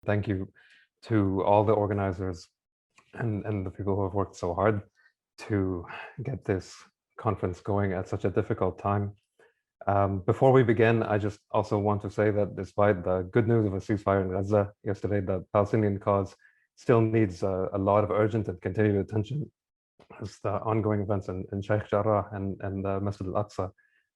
Thank you to all the organizers and the people who have worked so hard to get this conference going at such a difficult time. Before we begin, I just also want to say that despite the good news of a ceasefire in Gaza yesterday, the Palestinian cause still needs a lot of urgent and continued attention as the ongoing events in Sheikh Jarrah and the Masjid al-Aqsa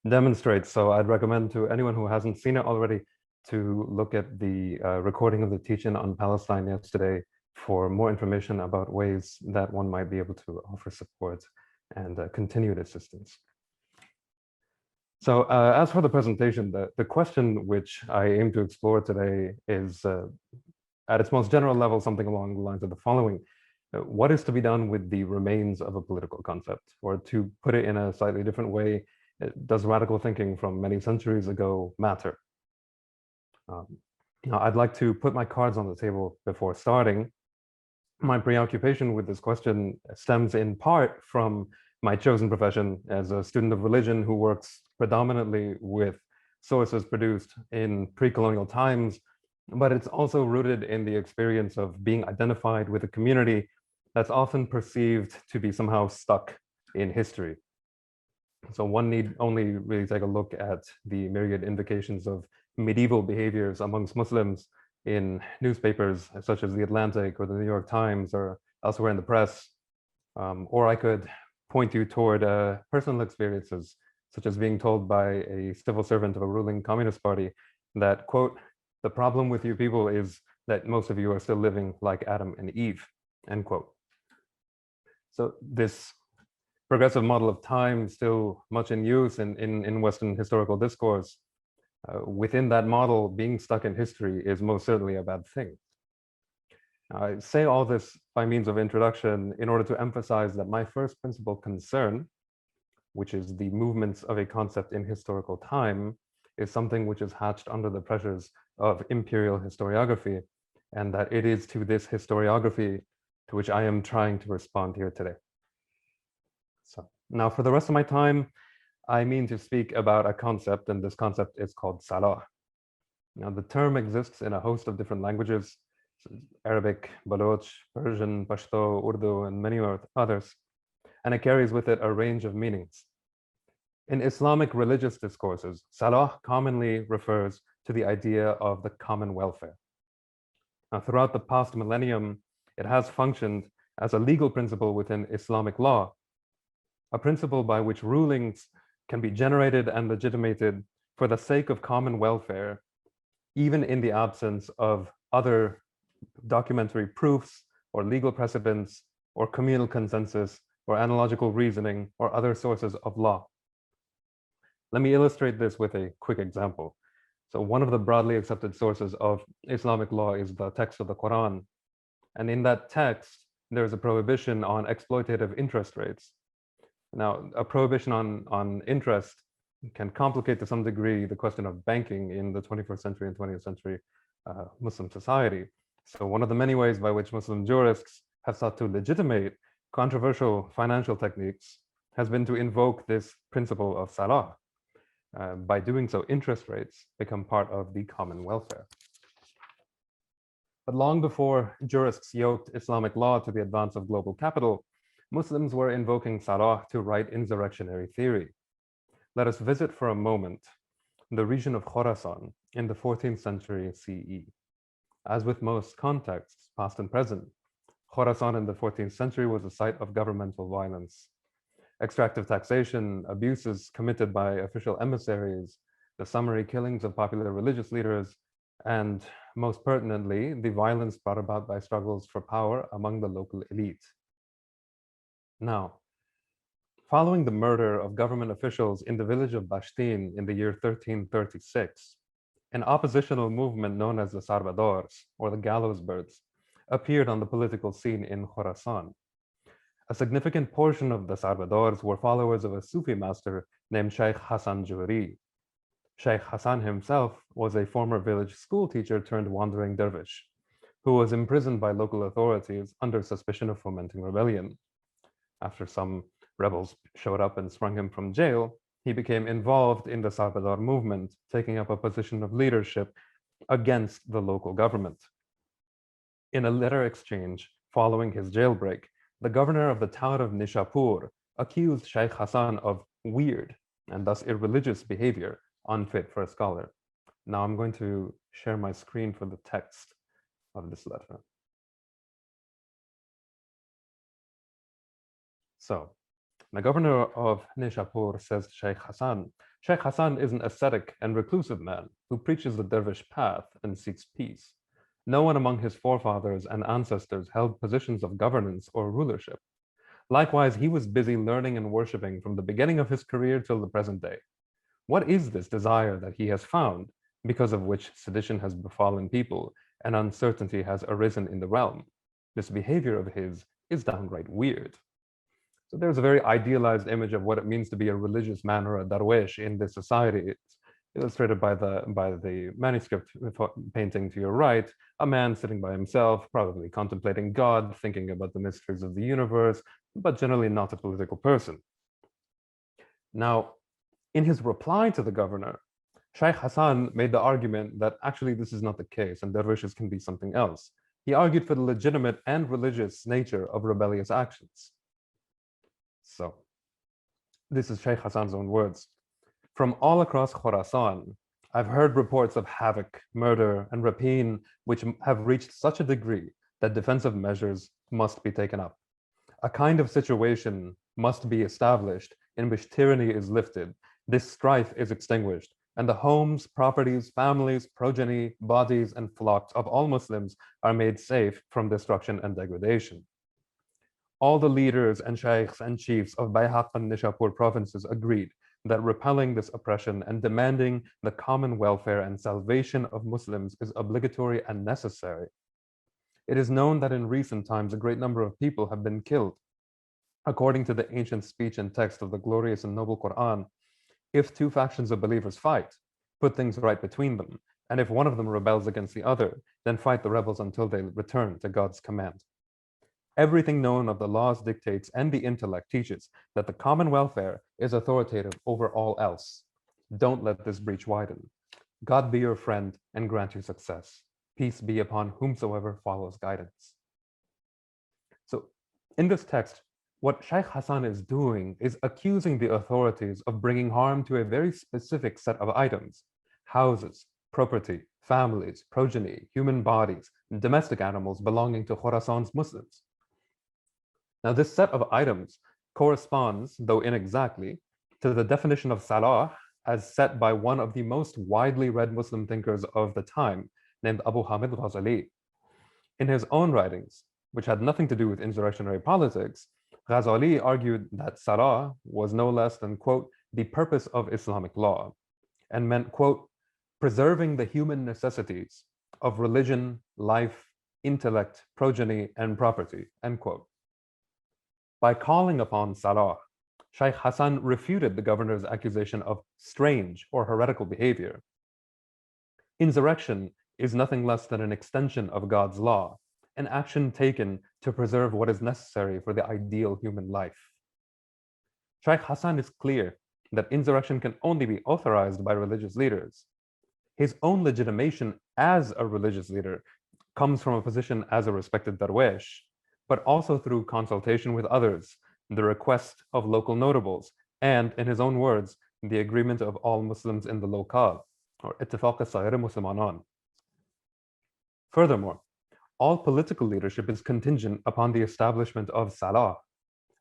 demonstrate. So I'd recommend to anyone who hasn't seen it already to look at the recording of the teaching on Palestine yesterday for more information about ways that one might be able to offer support and continued assistance. So as for the presentation, the question which I aim to explore today is, at its most general level, something along the lines of the following. What is to be done with the remains of a political concept? Or to put it in a slightly different way, does radical thinking from many centuries ago matter? Now, I'd like to put my cards on the table before starting. My preoccupation with this question stems in part from my chosen profession as a student of religion who works predominantly with sources produced in pre-colonial times, but it's also rooted in the experience of being identified with a community that's often perceived to be somehow stuck in history. So one need only really take a look at the myriad indications of medieval behaviors amongst Muslims in newspapers such as The Atlantic or the New York Times or elsewhere in the press. Or I could point you toward personal experiences, such as being told by a civil servant of a ruling communist party that, quote, "The problem with you people is that most of you are still living like Adam and Eve," end quote. So this progressive model of time still much in use in Western historical discourse. Within that model, being stuck in history is most certainly a bad thing. I say all this by means of introduction in order to emphasize that my first principal concern, which is the movements of a concept in historical time, is something which is hatched under the pressures of imperial historiography, and that it is to this historiography to which I am trying to respond here today. So now for the rest of my time, I mean to speak about a concept, and this concept is called Salah. Now, the term exists in a host of different languages, Arabic, Baloch, Persian, Pashto, Urdu, and many others, and it carries with it a range of meanings. In Islamic religious discourses, Salah commonly refers to the idea of the common welfare. Now, throughout the past millennium, it has functioned as a legal principle within Islamic law, a principle by which rulings can be generated and legitimated for the sake of common welfare, even in the absence of other documentary proofs or legal precedents or communal consensus or analogical reasoning or other sources of law. Let me illustrate this with a quick example. So one of the broadly accepted sources of Islamic law is the text of the Quran. And in that text, there's a prohibition on exploitative interest rates. Now, a prohibition on interest can complicate to some degree the question of banking in the 21st century and 20th century Muslim society. So one of the many ways by which Muslim jurists have sought to legitimate controversial financial techniques has been to invoke this principle of Salah. By doing so, interest rates become part of the common welfare. But long before jurists yoked Islamic law to the advance of global capital, Muslims were invoking Salah to write insurrectionary theory. Let us visit for a moment the region of Khorasan in the 14th century CE. As with most contexts, past and present, Khorasan in the 14th century was a site of governmental violence. Extractive taxation, abuses committed by official emissaries, the summary killings of popular religious leaders, and most pertinently, the violence brought about by struggles for power among the local elite. Now, following the murder of government officials in the village of Bashtin in the year 1336, an oppositional movement known as the Sarbadors, or the Gallows Birds, appeared on the political scene in Khorasan. A significant portion of the Sarbadors were followers of a Sufi master named Sheikh Hassan Juri. Sheikh Hassan himself was a former village school teacher turned wandering dervish, who was imprisoned by local authorities under suspicion of fomenting rebellion. After some rebels showed up and sprung him from jail, he became involved in the Sarbador movement, taking up a position of leadership against the local government. In a letter exchange following his jailbreak, the governor of the town of Nishapur accused Shaykh Hassan of weird and thus irreligious behavior unfit for a scholar. Now I'm going to share my screen for the text of this letter. So, the governor of Nishapur says to Shaykh Hassan is an ascetic and reclusive man who preaches the dervish path and seeks peace. No one among his forefathers and ancestors held positions of governance or rulership. Likewise, he was busy learning and worshipping from the beginning of his career till the present day. What is this desire that he has found, because of which sedition has befallen people and uncertainty has arisen in the realm? This behavior of his is downright weird. So there's a very idealized image of what it means to be a religious man or a darwish in this society. It's illustrated by the manuscript painting to your right, a man sitting by himself, probably contemplating God, thinking about the mysteries of the universe, but generally not a political person. Now, in his reply to the governor, Shaykh Hassan made the argument that actually this is not the case and dervishes can be something else. He argued for the legitimate and religious nature of rebellious actions. So, this is Shaykh Hassan's own words. From all across Khorasan, I've heard reports of havoc, murder, and rapine which have reached such a degree that defensive measures must be taken up. A kind of situation must be established in which tyranny is lifted, this strife is extinguished, and the homes, properties, families, progeny, bodies, and flocks of all Muslims are made safe from destruction and degradation. All the leaders and shaykhs and chiefs of Bayhaq and Nishapur provinces agreed that repelling this oppression and demanding the common welfare and salvation of Muslims is obligatory and necessary. It is known that in recent times a great number of people have been killed. According to the ancient speech and text of the glorious and noble Quran, if two factions of believers fight, put things right between them, and if one of them rebels against the other, then fight the rebels until they return to God's command. Everything known of the laws, dictates, and the intellect teaches that the common welfare is authoritative over all else. Don't let this breach widen. God be your friend and grant you success. Peace be upon whomsoever follows guidance. So in this text, what Shaykh Hassan is doing is accusing the authorities of bringing harm to a very specific set of items: houses, property, families, progeny, human bodies, and domestic animals belonging to Khorasan's Muslims. Now, this set of items corresponds, though inexactly, to the definition of Salah as set by one of the most widely read Muslim thinkers of the time, named Abu Hamid Ghazali. In his own writings, which had nothing to do with insurrectionary politics, Ghazali argued that Salah was no less than, quote, the purpose of Islamic law, and meant, quote, preserving the human necessities of religion, life, intellect, progeny, and property, end quote. By calling upon Salah, Shaykh Hassan refuted the governor's accusation of strange or heretical behavior. Insurrection is nothing less than an extension of God's law, an action taken to preserve what is necessary for the ideal human life. Shaykh Hassan is clear that insurrection can only be authorized by religious leaders. His own legitimation as a religious leader comes from a position as a respected darwish, but also through consultation with others, the request of local notables, and, in his own words, the agreement of all Muslims in the locale, or اتفاق الصغير مسلمانان. Furthermore, all political leadership is contingent upon the establishment of Salah,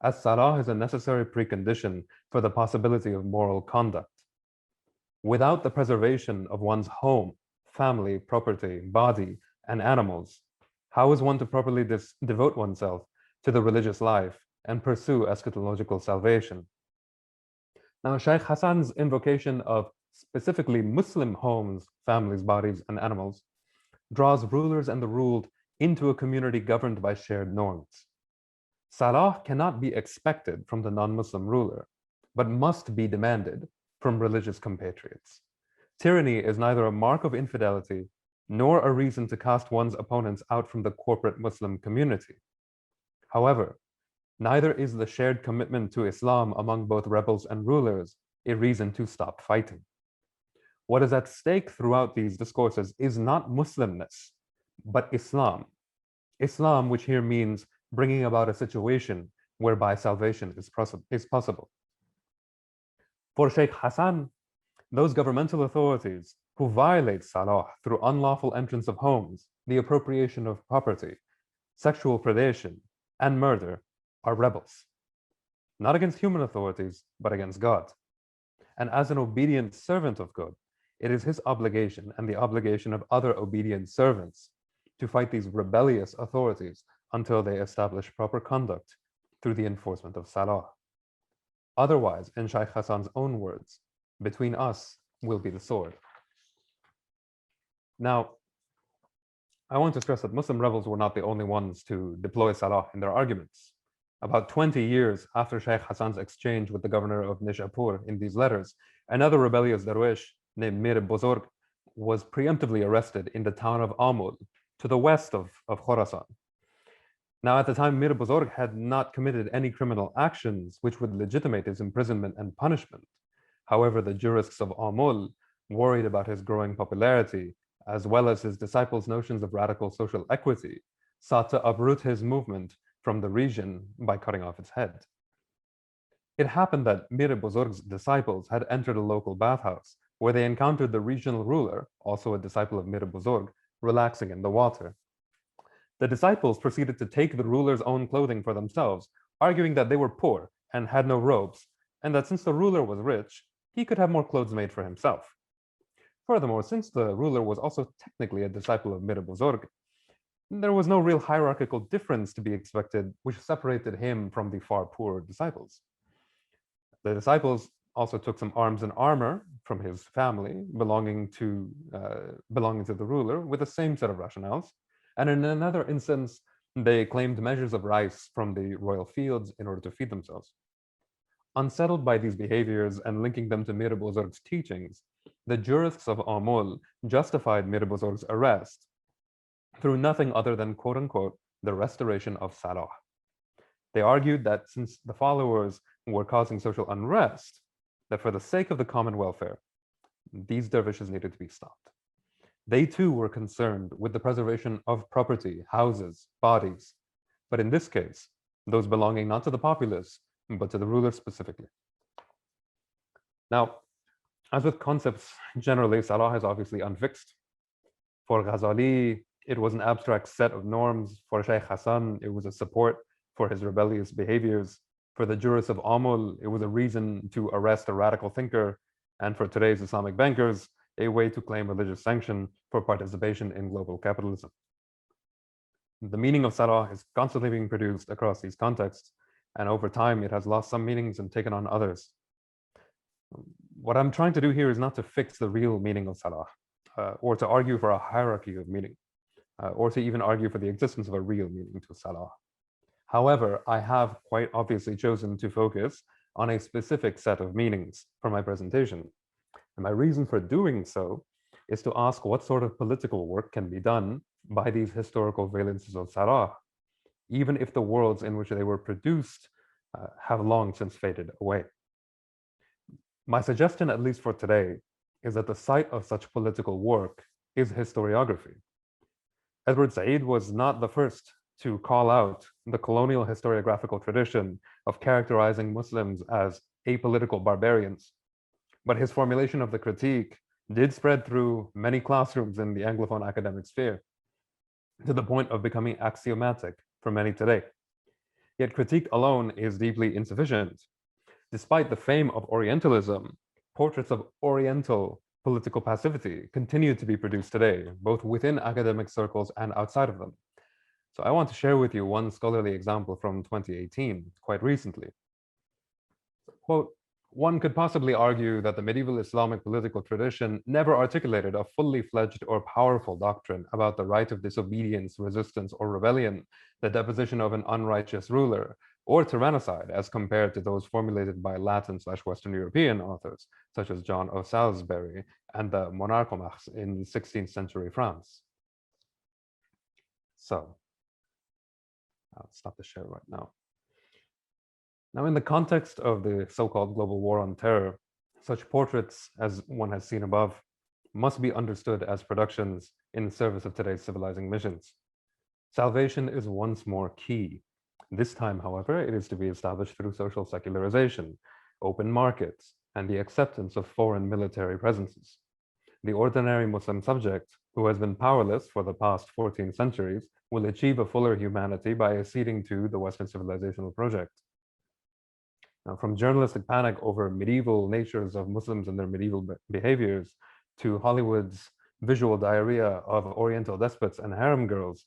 as Salah is a necessary precondition for the possibility of moral conduct. Without the preservation of one's home, family, property, body, and animals, how is one to properly devote oneself to the religious life and pursue eschatological salvation? Now, Shaykh Hassan's invocation of specifically Muslim homes, families, bodies, and animals draws rulers and the ruled into a community governed by shared norms. Salah cannot be expected from the non-Muslim ruler, but must be demanded from religious compatriots. Tyranny is neither a mark of infidelity nor a reason to cast one's opponents out from the corporate Muslim community. However, neither is the shared commitment to Islam among both rebels and rulers a reason to stop fighting. What is at stake throughout these discourses is not Muslimness, but Islam. Islam, which here means bringing about a situation whereby salvation is possible. For Sheikh Hassan, those governmental authorities who violate Salah through unlawful entrance of homes, the appropriation of property, sexual predation, and murder are rebels, not against human authorities, but against God. And as an obedient servant of God, it is his obligation and the obligation of other obedient servants to fight these rebellious authorities until they establish proper conduct through the enforcement of Salah. Otherwise, in Shaykh Hassan's own words, between us will be the sword. Now, I want to stress that Muslim rebels were not the only ones to deploy Salah in their arguments. About 20 years after Shaykh Hassan's exchange with the governor of Nishapur in these letters, another rebellious Darwish named Mir Bozorg was preemptively arrested in the town of Amul, to the west of Khorasan. Now, at the time, Mir Bozorg had not committed any criminal actions which would legitimate his imprisonment and punishment. However, the jurists of Amul, worried about his growing popularity, as well as his disciples' notions of radical social equity, sought to uproot his movement from the region by cutting off its head. It happened that Mir Bozorg's disciples had entered a local bathhouse where they encountered the regional ruler, also a disciple of Mir Bozorg, relaxing in the water. The disciples proceeded to take the ruler's own clothing for themselves, arguing that they were poor and had no robes, and that since the ruler was rich, he could have more clothes made for himself. Furthermore, since the ruler was also technically a disciple of Mir Bozorg, there was no real hierarchical difference to be expected, which separated him from the far poorer disciples. The disciples also took some arms and armor from his family belonging to the ruler with the same set of rationales. And in another instance, they claimed measures of rice from the royal fields in order to feed themselves. Unsettled by these behaviors and linking them to Mir Bozorg's teachings, the jurists of Amul justified Mir Bozorg's arrest through nothing other than, quote unquote, the restoration of Salah. They argued that since the followers were causing social unrest, that for the sake of the common welfare, these dervishes needed to be stopped. They too were concerned with the preservation of property, houses, bodies, but in this case, those belonging not to the populace, but to the ruler specifically. Now, as with concepts generally, Salah is obviously unfixed. For Ghazali, it was an abstract set of norms. For Shaykh Hassan, it was a support for his rebellious behaviors. For the jurists of Amul, it was a reason to arrest a radical thinker. And for today's Islamic bankers, a way to claim religious sanction for participation in global capitalism. The meaning of Salah is constantly being produced across these contexts, and over time it has lost some meanings and taken on others. What I'm trying to do here is not to fix the real meaning of Salah, or to argue for a hierarchy of meaning, or to even argue for the existence of a real meaning to Salah. However, I have quite obviously chosen to focus on a specific set of meanings for my presentation. And my reason for doing so is to ask what sort of political work can be done by these historical valences of Salah, even if the worlds in which they were produced have long since faded away. My suggestion, at least for today, is that the site of such political work is historiography. Edward Said was not the first to call out the colonial historiographical tradition of characterizing Muslims as apolitical barbarians, but his formulation of the critique did spread through many classrooms in the Anglophone academic sphere, to the point of becoming axiomatic for many today. Yet critique alone is deeply insufficient. Despite the fame of Orientalism, portraits of Oriental political passivity continue to be produced today, both within academic circles and outside of them. So I want to share with you one scholarly example from 2018, quite recently. Quote, one could possibly argue that the medieval Islamic political tradition never articulated a fully fledged or powerful doctrine about the right of disobedience, resistance, or rebellion, the deposition of an unrighteous ruler, or tyrannicide as compared to those formulated by Latin/Western European authors, such as John of Salisbury and the Monarchomachs in 16th century France. So, I'll stop the share right now. Now, in the context of the so-called global war on terror, such portraits, as one has seen above, must be understood as productions in service of today's civilizing missions. Salvation is once more key. This time, however, it is to be established through social secularization, open markets, and the acceptance of foreign military presences. The ordinary Muslim subject, who has been powerless for the past 14 centuries, will achieve a fuller humanity by acceding to the Western civilizational project. Now, from journalistic panic over medieval natures of Muslims and their medieval behaviors to Hollywood's visual diarrhea of Oriental despots and harem girls,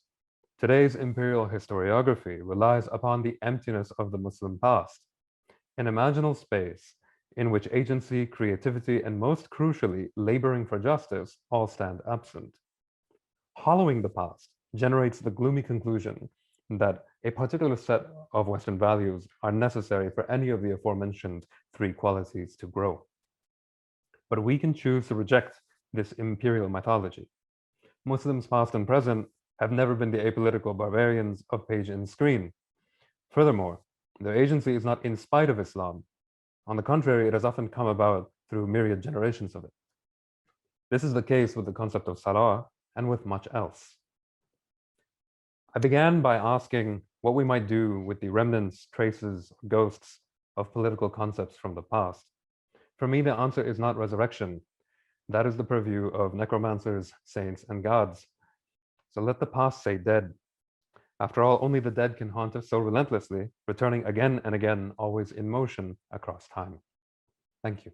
today's imperial historiography relies upon the emptiness of the Muslim past, an imaginal space in which agency, creativity, and most crucially, laboring for justice all stand absent. Hollowing the past generates the gloomy conclusion that a particular set of Western values are necessary for any of the aforementioned three qualities to grow. But we can choose to reject this imperial mythology. Muslims past and present have never been the apolitical barbarians of page and screen. Furthermore, their agency is not in spite of Islam. On the contrary, it has often come about through myriad generations of it. This is the case with the concept of Salah and with much else. I began by asking what we might do with the remnants, traces, ghosts of political concepts from the past. For me, the answer is not resurrection. That is the purview of necromancers, saints, and gods. So let the past say dead. After all, only the dead can haunt us so relentlessly, returning again and again, always in motion across time. Thank you.